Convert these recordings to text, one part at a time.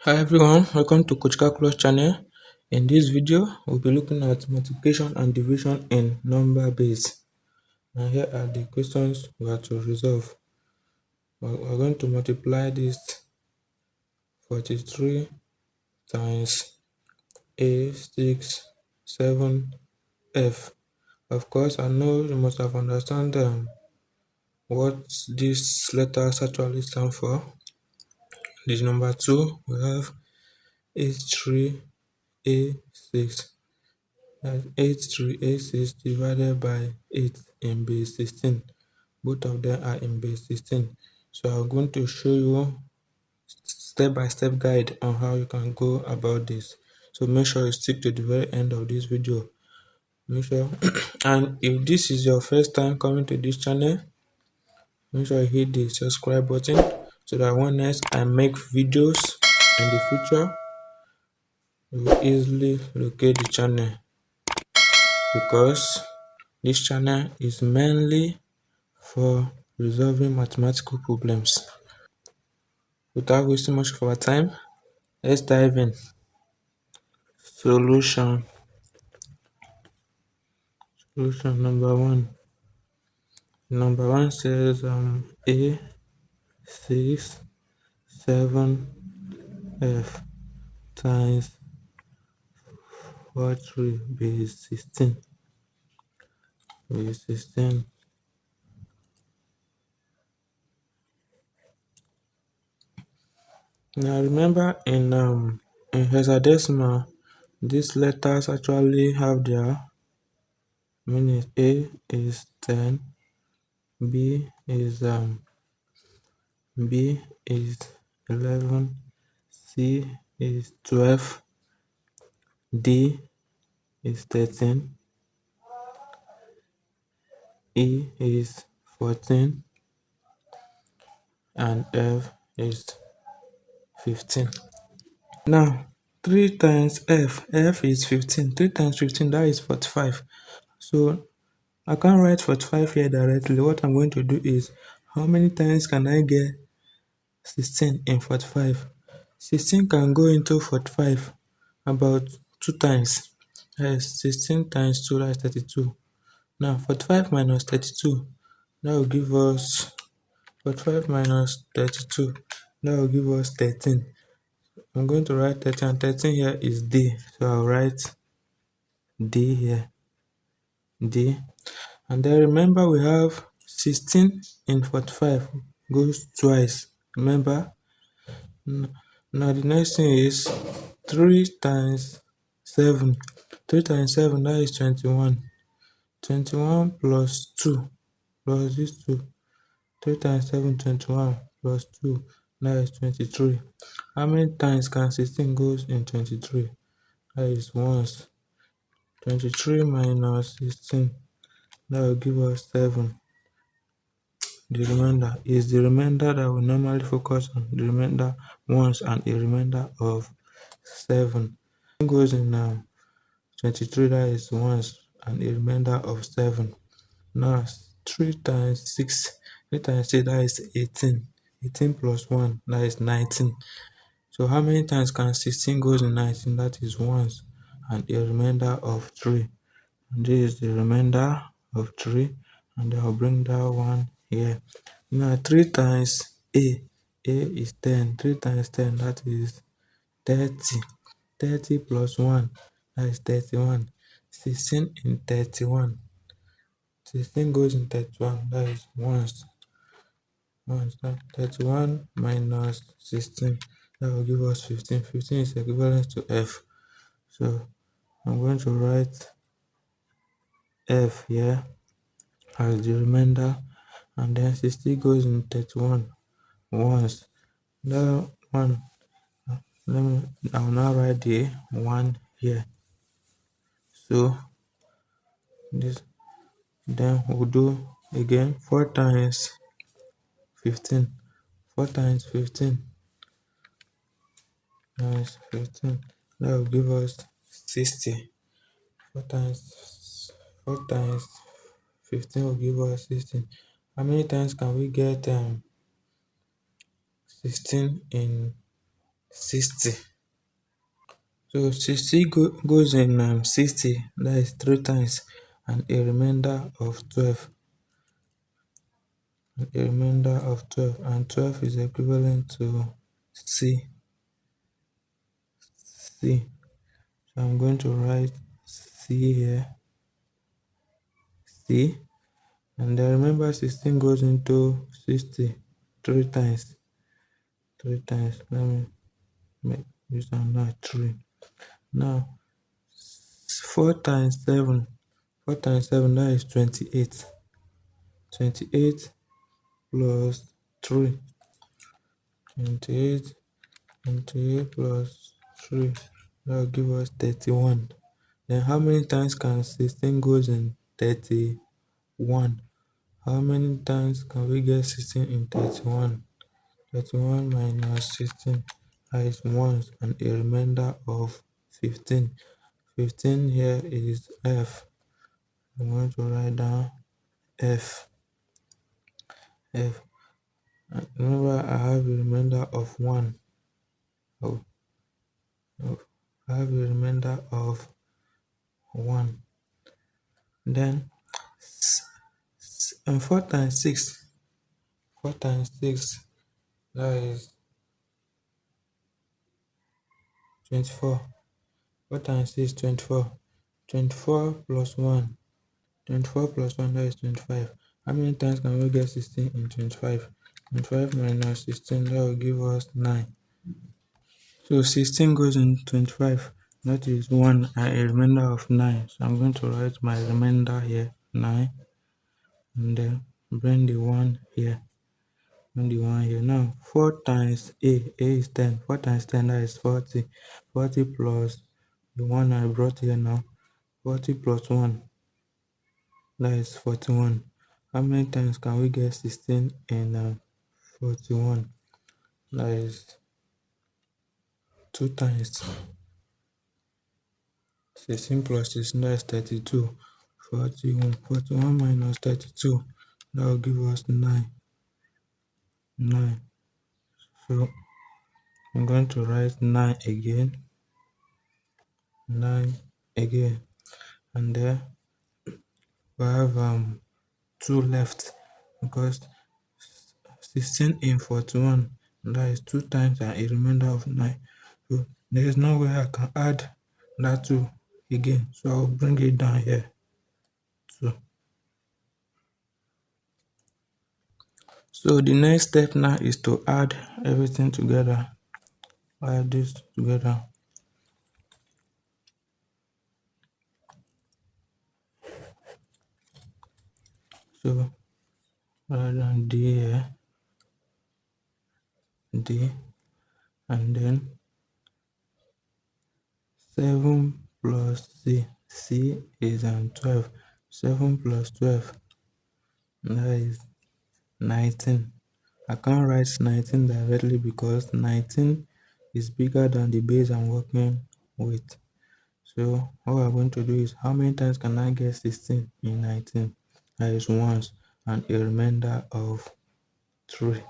Hi everyone, welcome to Coach Calculus channel. In this video, we'll be looking at multiplication and division in number base. Now here are the questions we have to resolve. We're going to multiply this 43 times A67F. Of course, I know you must have understood what these letters actually stand for. This number 2, we have H3A6. That's 8 divided by 8 in base 16. Both of them are in base 16. So I'm going to show you step-by-step guide on how you can go about this. So make sure you stick to the very end of this video. Make sure and if this is your first time coming to this channel, make sure you hit the subscribe button so that when next I make videos in the future, you will easily locate the channel, because this channel is mainly for resolving mathematical problems. Without wasting much of our time, let's dive in. Solution. Solution number one. Number one says A67F times 43 base 16. Base 16. Now remember in hexadecimal, these letters actually have their meaning. A is 10, B is 11, C is 12, D is 13, E is 14, and F is 15. Now 3 times F is 15. 3 times 15, that is 45. So I can't write 45 here directly. What I'm going to do is, how many times can I get 16 in 45? 16 can go into 45 about 2 times. That is 16 times 2, that is 32. Now 45 minus 32, that will give us 45 minus 32, that will give us 13. I'm going to write 13, and 13 here is D, so I'll write D here, D. And then remember, we have 16 in 45 goes twice. Remember? Now the next thing is 3 times 7. 3 times 7, that is 21. 21 plus 2 plus this 2. 3 times 7, 21 plus 2, that is 23. How many times can 16 goes in 23? That is once. 23 minus 16, that will give us 7. The remainder is the remainder that we normally focus on, the remainder once and a remainder of 7. Goes in 23, that is once and a remainder of 7. Now 3 times 6, 3 times 6, that is 18. 18 plus 1, that is 19. So how many times can 16 goes in 19? That is once and a remainder of 3. And this is the remainder of 3, and I'll bring that one here. Now 3 times A is 10. 3 times 10, that is 30. 30 plus 1, that is 31. 16 in 31. 16 goes in 31, that is once. 31 minus 16, that will give us 15. 15 is equivalent to F. So I'm going to write F here as the remainder, and then 60 goes in 31 once. That one, I'll now write the 1 here. So this, then we'll do again 4 times 15. 4 times 15 times 15, that will give us 60. 4 times 15 will give us 16. How many times can we get 16 in 60. So 60 goes in 60, that is 3 times, and a remainder of 12. A remainder of 12, and 12 is equivalent to C. C. So I'm going to write C here, C. And then remember 16 goes into 60 3 times. 3 times. Let me make this one now 3. Now 4 times 7. 4 times 7, that is 28. 28 plus 3. 28. 28 plus 3. That will give us 31. Then how many times can 16 goes in 31? How many times can we get 16 in 31? 31 minus 16, that is ones, and a remainder of 15. 15 here is F. I'm going to write down F. F. And remember, I have a remainder of 1. Oh, oh, I have a remainder of 1. Then 4 times 6. 4 times 6, that is 24. 4 times 6, 24. 24 plus 1. 24 plus 1, that is 25. How many times can we get 16 in 25? 25 minus 16, that will give us 9. So 16 goes in 25, that is 1 and a remainder of 9. So I'm going to write my remainder here, 9, and then bring the 1 here. Bring the 1 here. Now 4 times A is 10. 4 times 10, that is 40. 40 plus the 1 I brought here now. 40 plus 1, that is 41. How many times can we get 16 in 41? That is 2 times. 16 plus 16, that is 32. 41. 41 minus 32, that will give us 9. 9. So I'm going to write 9 again. 9 again. And there we have 2 left, because 16 in 41, that is 2 times and a remainder of 9. So there is no way I can add that 2 again. So I'll bring it down here. So the next step now is to add everything together. Add this together. So rather than D here, D, and then 7 plus C. C is 12. 7 plus 12, that is 19. I can't write 19 directly because 19 is bigger than the base I'm working with. So what we're going to do is, how many times can I get 16 in 19? That is once, and a remainder of 3.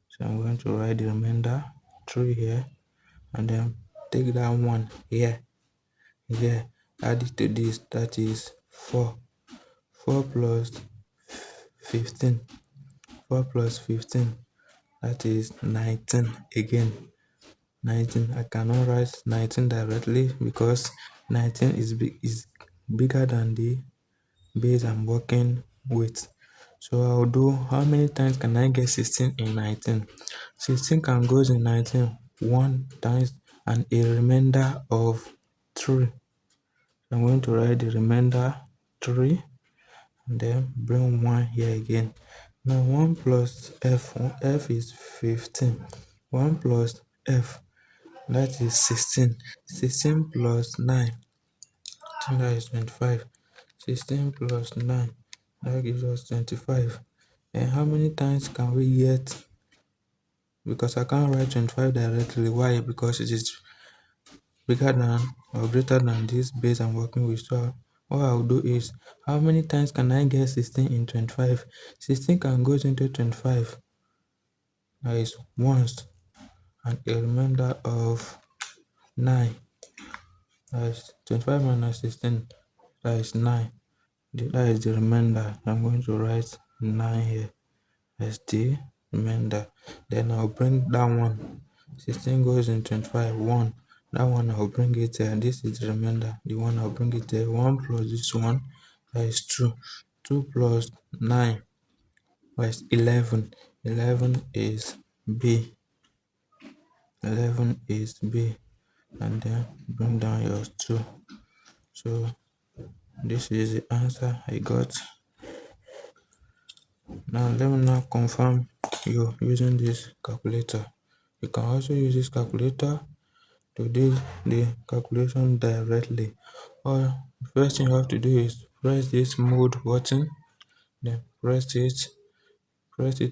So I'm going to write the remainder 3 here, and then take that 1 here, add it to this, that is 4. 4 plus 15. 4 plus 15, that is 19 again. 19. I cannot write 19 directly because 19 is bigger than the base I'm working with. So I'll do, how many times can I get 16 in 19? 16 can goes in 19 1 times and a remainder of 3. I'm going to write the remainder 3 and then bring 1 here again. Now 1 plus F, F is 15. 1 plus F, that is 16. 16 plus 9, that is 25. 16 plus 9, that gives us 25. And how many times can we get, because I can't write 25 directly. Why? Because it is bigger than or greater than this base I'm working with. So what I'll do is, how many times can I get 16 in 25? 16 can go into 25, that is once, and a remainder of 9. That is 25 minus 16, that is 9. That is the remainder. I'm going to write 9 here as the remainder. Then I'll bring that one. 16 goes in 25, 1. That one I'll bring it there. This is the remainder. The one I'll bring it there. 1 plus this one, that is 2. 2 plus 9, that is 11. 11 is B. 11 is B. And then bring down your 2. So this is the answer I got. Now let me now confirm you using this calculator. You can also use this calculator to do the calculation directly. Or the first thing you have to do is press this mode button, then press it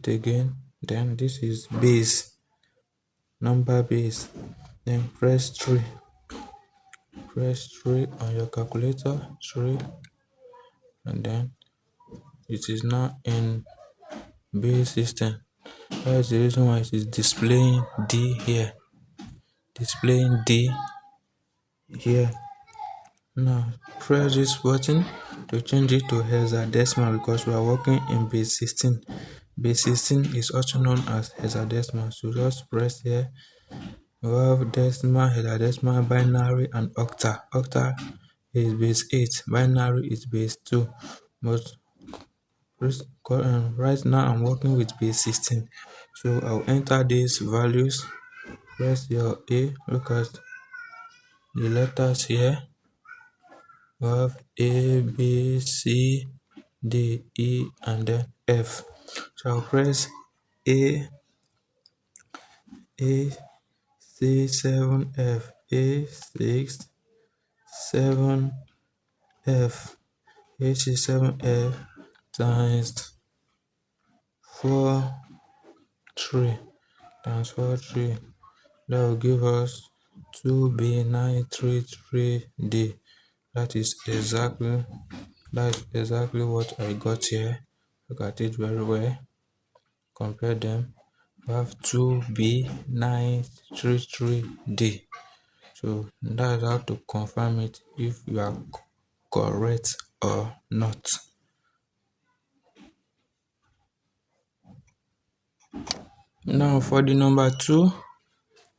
again, then this is base, number base, then press 3 on your calculator, 3, and then it is now in base system. That's the reason why it is displaying D here. Displaying D here. Now press this button to change it to hexadecimal because we are working in base 16. Base 16 is also known as hexadecimal. So just press here. We have decimal, hexadecimal, binary, and octa. Octa is base 8. Binary is base 2. But right now I'm working with base 16. So I'll enter these values. Press your A. Look at the letters here. We have A, B, C, D, E, and then F. So I'll press A, C7F, A6, 7F, A6, 7F times 4, 3, times 4, 3. That will give us 2B933D. That is exactly what I got here. Look at it very well. Compare them. We have 2B933D. So that's how to confirm it if you are correct or not. Now for the number 2,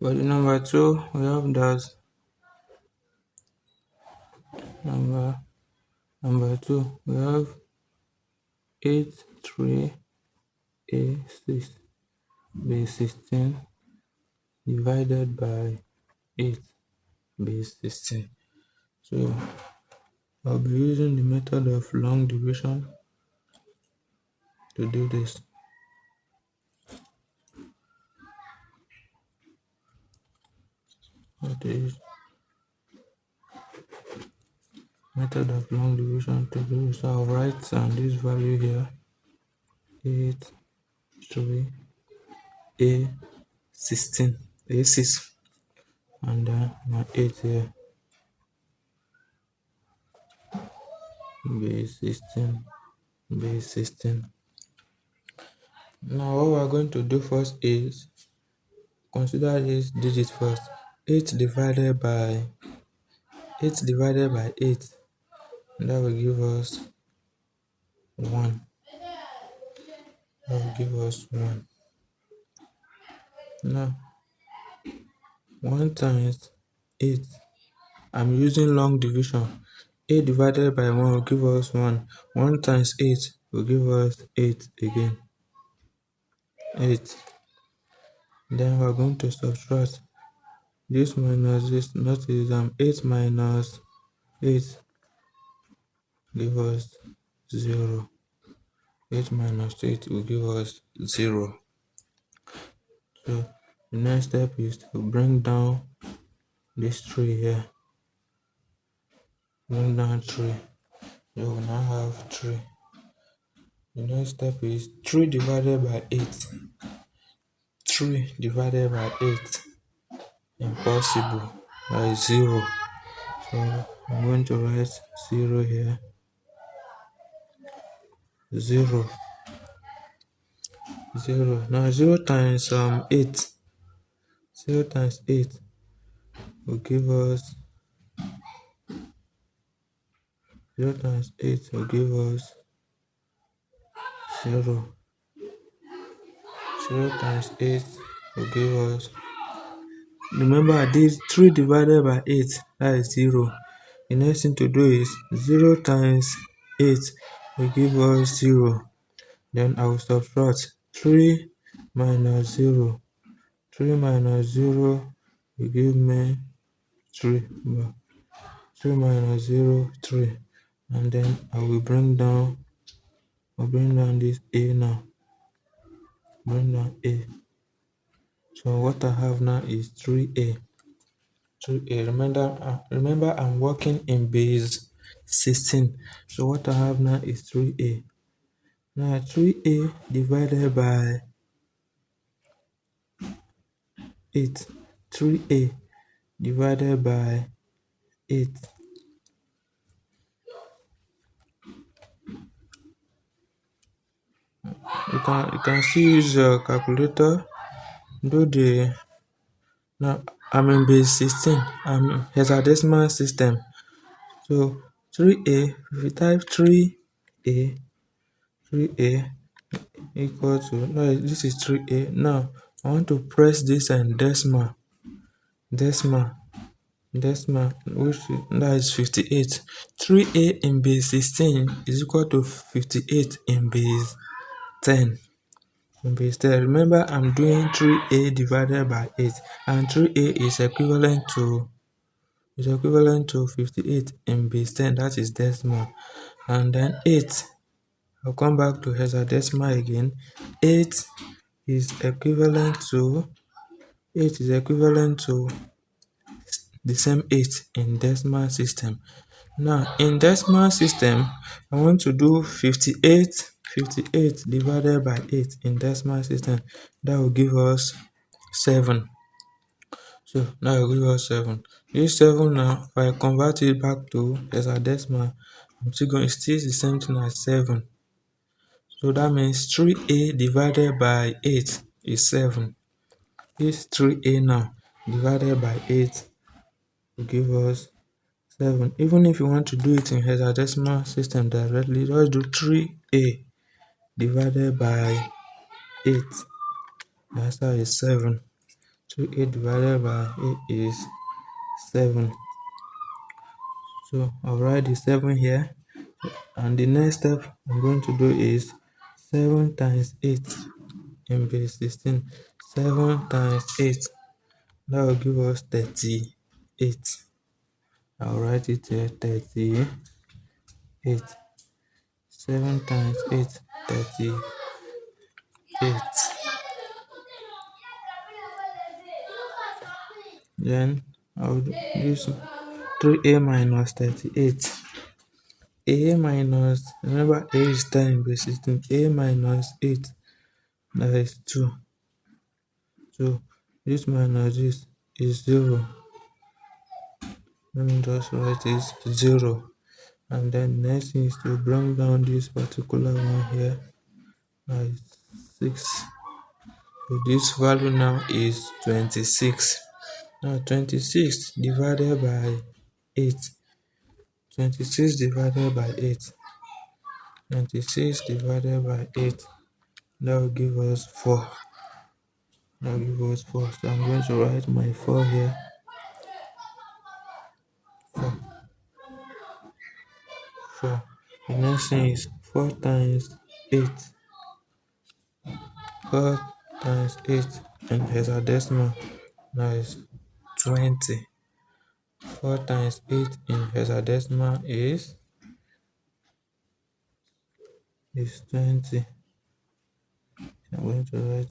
we have that number 2, we have 83A6 base 16 divided by 8 base 16. So I'll be using the method of long division to do this. That is method of long division to do this. I'll write this value here, 83A16, A6, and then my 8 here, base 16, base 16. Now what we're going to do first is consider this digit first. 8 divided by 8, that will give us 1. That will give us 1. Now 1 times 8, I'm using long division. 8 divided by 1 will give us 1. 1 times 8 will give us 8 again. 8. Then we're going to subtract this minus this. Notice 8 minus 8 give us 0. 8 minus 8 will give us 0. So the next step is to bring down this 3 here. Bring down 3. You will now have 3. The next step is 3 divided by 8. 3 divided by 8. Impossible. That is 0. So I'm going to write 0 here. 0. 0. Now 0 times 8. 0 times 8 will give us 0 times 8 will give us 0. 0 times 8 will give us, remember I did 3 divided by 8, that is 0. The next thing to do is 0 times 8 will give us 0. Then I will subtract 3 minus 0. 3 minus 0 will give me 3. 3 minus 0, 3. And then I will bring down this a now. Bring down a. So what I have now is 3a. 3a. Remember I'm working in base 16. So what I have now is 3a. Now 3a divided by 8. 3a divided by 8. You can still use your calculator. Do the Now I'm in base 16. I'm in hexadecimal system. So 3a, if we type 3a, 3a equal to, no, this is 3a. Now I want to press this and decimal, which that is 58. 3a in base 16 is equal to 58 in base 10. In base 10, remember I'm doing 3a divided by 8, and 3a is equivalent to 58 in base 10, that is decimal. And then 8, I'll come back to hexadecimal again. 8 is equivalent to the same 8 in decimal system. Now in decimal system, I want to do 58 divided by 8 in decimal system. That will give us 7. So now will give us 7. This 7 now, if I convert it back to hexadecimal, I'm still going, still the same thing as 7. So that means 3a divided by 8 is 7. This 3a now divided by 8 will give us 7. Even if you want to do it in hexadecimal system directly, just do 3a divided by 8. The answer is 7. 3a divided by 8 is 7. So I'll write the 7 here. And the next step I'm going to do is 7 times 8 in base 16. 7 times 8, that will give us 38. I'll write it here, 38. 7 times 8, 38. Then I'll use 3a minus 38. A minus, remember a is 10 in base 16. A minus 8, that is 2. So this minus this is 0. Let me just write this 0. And then next thing is to bring down this particular one here. That is 6. So this value now is 26. Now 26 divided by 8. 26 divided by 8. 26 divided by 8. That will give us 4. That will give us 4. So I'm going to write my 4 here. 4. 4. The next thing is 4 times 8. 4 times 8 in hexadecimal, that is 20. 4 times 8 in hexadecimal is 20. I'm going to write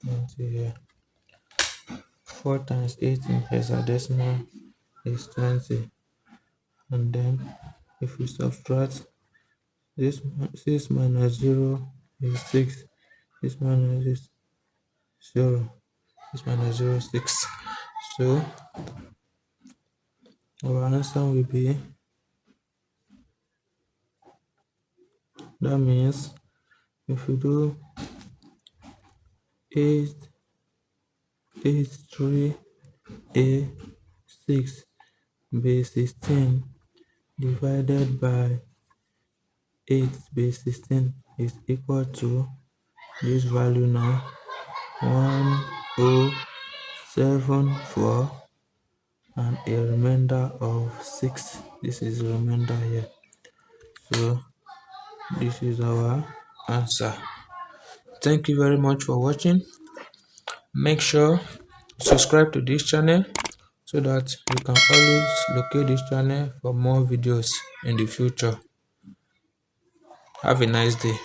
20 here. 4 times 8 in hexadecimal is 20. And then if we subtract this, 6 minus 0 is 6. 6 minus this 0. 6 minus 0 is 6. So our answer will be, that means if we do 8 83A6 base 16 divided by 8 base 16 is equal to this value now, 1074, and a remainder of 6. This is the remainder here. So this is our answer. Thank you very much for watching. Make sure subscribe to this channel so that you can always locate this channel for more videos in the future. Have a nice day.